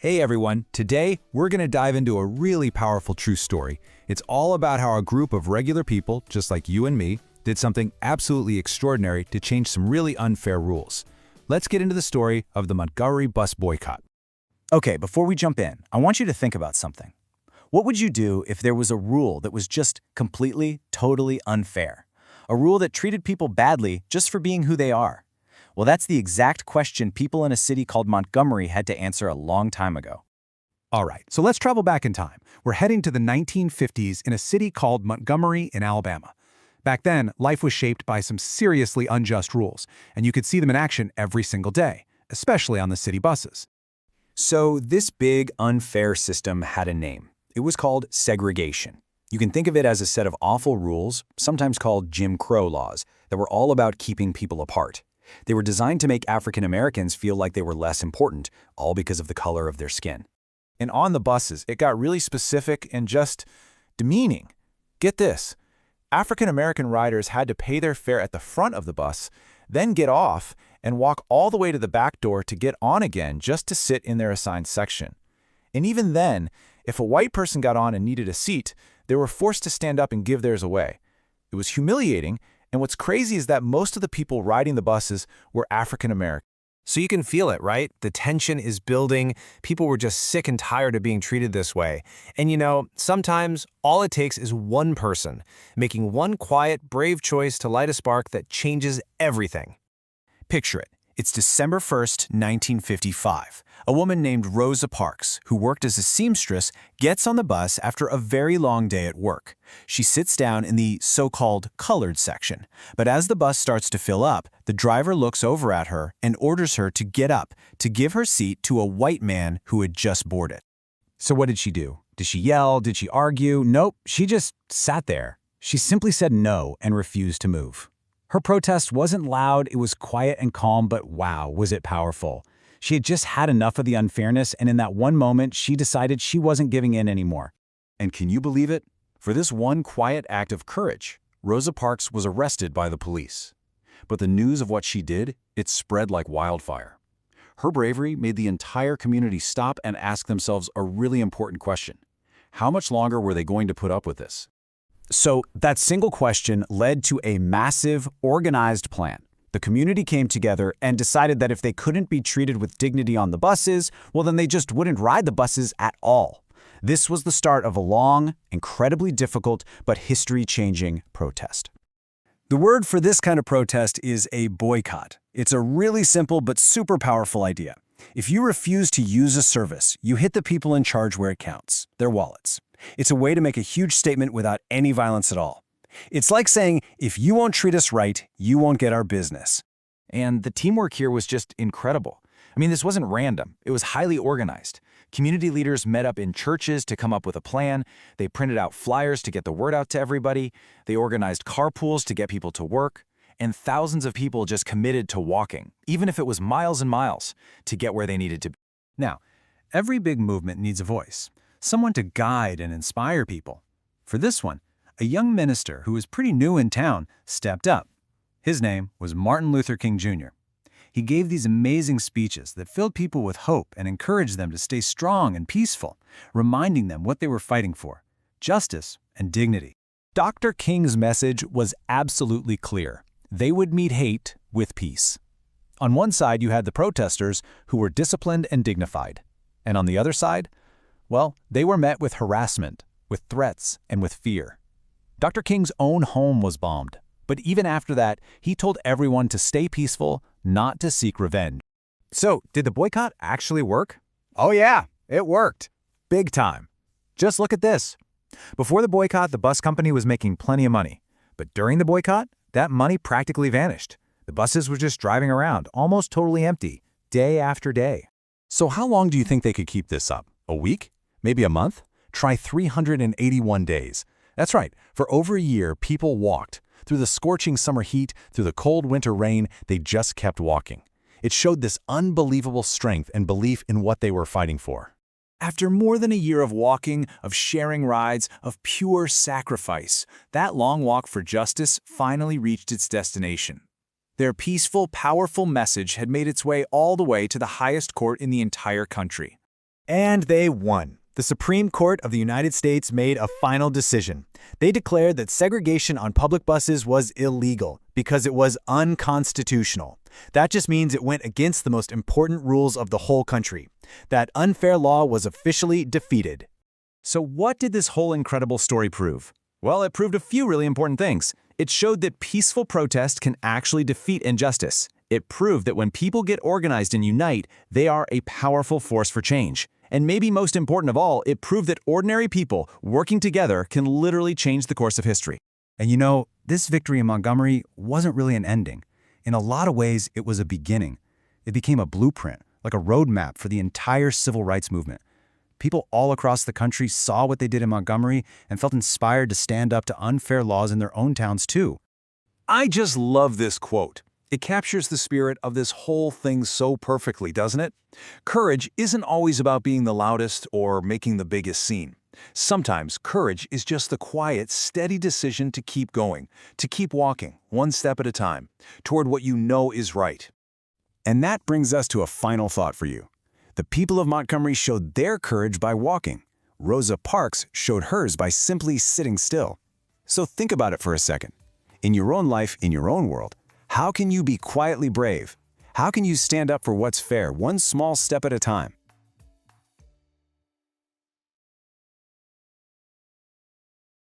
Hey everyone, today we're going to dive into a really powerful true story. It's all about how a group of regular people, just like you and me, did something absolutely extraordinary to change some really unfair rules. Let's get into the story of the Montgomery Bus Boycott. Okay, before we jump in, I want you to think about something. What would you do if there was a rule that was just completely, totally unfair? A rule that treated people badly just for being who they are? Well, that's the exact question people in a city called Montgomery had to answer a long time ago. All right, so let's travel back in time. We're heading to the 1950s in a city called Montgomery in Alabama. Back then, life was shaped by some seriously unjust rules, and you could see them in action every single day, especially on the city buses. So this big, unfair system had a name. It was called segregation. You can think of it as a set of awful rules, sometimes called Jim Crow laws, that were all about keeping people apart. They were designed to make African Americans feel like they were less important, all because of the color of their skin. And on the buses, it got really specific and just demeaning. Get this, African American riders had to pay their fare at the front of the bus, then get off and walk all the way to the back door to get on again just to sit in their assigned section. And even then, if a white person got on and needed a seat, they were forced to stand up and give theirs away. It was humiliating. And what's crazy is that most of the people riding the buses were African American. So you can feel it, right? The tension is building. People were just sick and tired of being treated this way. And sometimes all it takes is one person making one quiet, brave choice to light a spark that changes everything. Picture it. It's December 1st, 1955. A woman named Rosa Parks, who worked as a seamstress, gets on the bus after a very long day at work. She sits down in the so-called colored section. But as the bus starts to fill up, the driver looks over at her and orders her to get up to give her seat to a white man who had just boarded. So what did she do? Did she yell? Did she argue? Nope, she just sat there. She simply said no and refused to move. Her protest wasn't loud, it was quiet and calm, but wow, was it powerful. She had just had enough of the unfairness, and in that one moment, she decided she wasn't giving in anymore. And can you believe it? For this one quiet act of courage, Rosa Parks was arrested by the police. But the news of what she did, it spread like wildfire. Her bravery made the entire community stop and ask themselves a really important question. How much longer were they going to put up with this? So that single question led to a massive, organized plan. The community came together and decided that if they couldn't be treated with dignity on the buses, well, then they just wouldn't ride the buses at all. This was the start of a long, incredibly difficult, but history-changing protest. The word for this kind of protest is a boycott. It's a really simple but super powerful idea. If you refuse to use a service, you hit the people in charge where it counts, their wallets. It's a way to make a huge statement without any violence at all. It's like saying, if you won't treat us right, you won't get our business. And the teamwork here was just incredible. I mean, this wasn't random. It was highly organized. Community leaders met up in churches to come up with a plan. They printed out flyers to get the word out to everybody. They organized carpools to get people to work. And thousands of people just committed to walking, even if it was miles and miles, to get where they needed to be. Now, every big movement needs a voice, someone to guide and inspire people. For this one, a young minister who was pretty new in town stepped up. His name was Martin Luther King Jr. He gave these amazing speeches that filled people with hope and encouraged them to stay strong and peaceful, reminding them what they were fighting for: justice and dignity. Dr. King's message was absolutely clear. They would meet hate with peace. On one side, you had the protesters who were disciplined and dignified. And on the other side, well, they were met with harassment, with threats, and with fear. Dr. King's own home was bombed, but even after that, he told everyone to stay peaceful, not to seek revenge. So, did the boycott actually work? Oh yeah, it worked. Big time. Just look at this. Before the boycott, the bus company was making plenty of money. But during the boycott, that money practically vanished. The buses were just driving around, almost totally empty, day after day. So how long do you think they could keep this up? A week? Maybe a month? Try 381 days. That's right, for over a year, people walked. Through the scorching summer heat, through the cold winter rain, they just kept walking. It showed this unbelievable strength and belief in what they were fighting for. After more than a year of walking, of sharing rides, of pure sacrifice, that long walk for justice finally reached its destination. Their peaceful, powerful message had made its way all the way to the highest court in the entire country. And they won. The Supreme Court of the United States made a final decision. They declared that segregation on public buses was illegal because it was unconstitutional. That just means it went against the most important rules of the whole country. That unfair law was officially defeated. So what did this whole incredible story prove? Well, it proved a few really important things. It showed that peaceful protest can actually defeat injustice. It proved that when people get organized and unite, they are a powerful force for change. And maybe most important of all, it proved that ordinary people working together can literally change the course of history. And you know, this victory in Montgomery wasn't really an ending. In a lot of ways, it was a beginning. It became a blueprint, like a roadmap for the entire civil rights movement. People all across the country saw what they did in Montgomery and felt inspired to stand up to unfair laws in their own towns too. I just love this quote. It captures the spirit of this whole thing so perfectly, doesn't it? Courage isn't always about being the loudest or making the biggest scene. Sometimes courage is just the quiet, steady decision to keep going, to keep walking, one step at a time, toward what you know is right. And that brings us to a final thought for you. The people of Montgomery showed their courage by walking. Rosa Parks showed hers by simply sitting still. So think about it for a second. In your own life, in your own world, how can you be quietly brave? How can you stand up for what's fair, one small step at a time?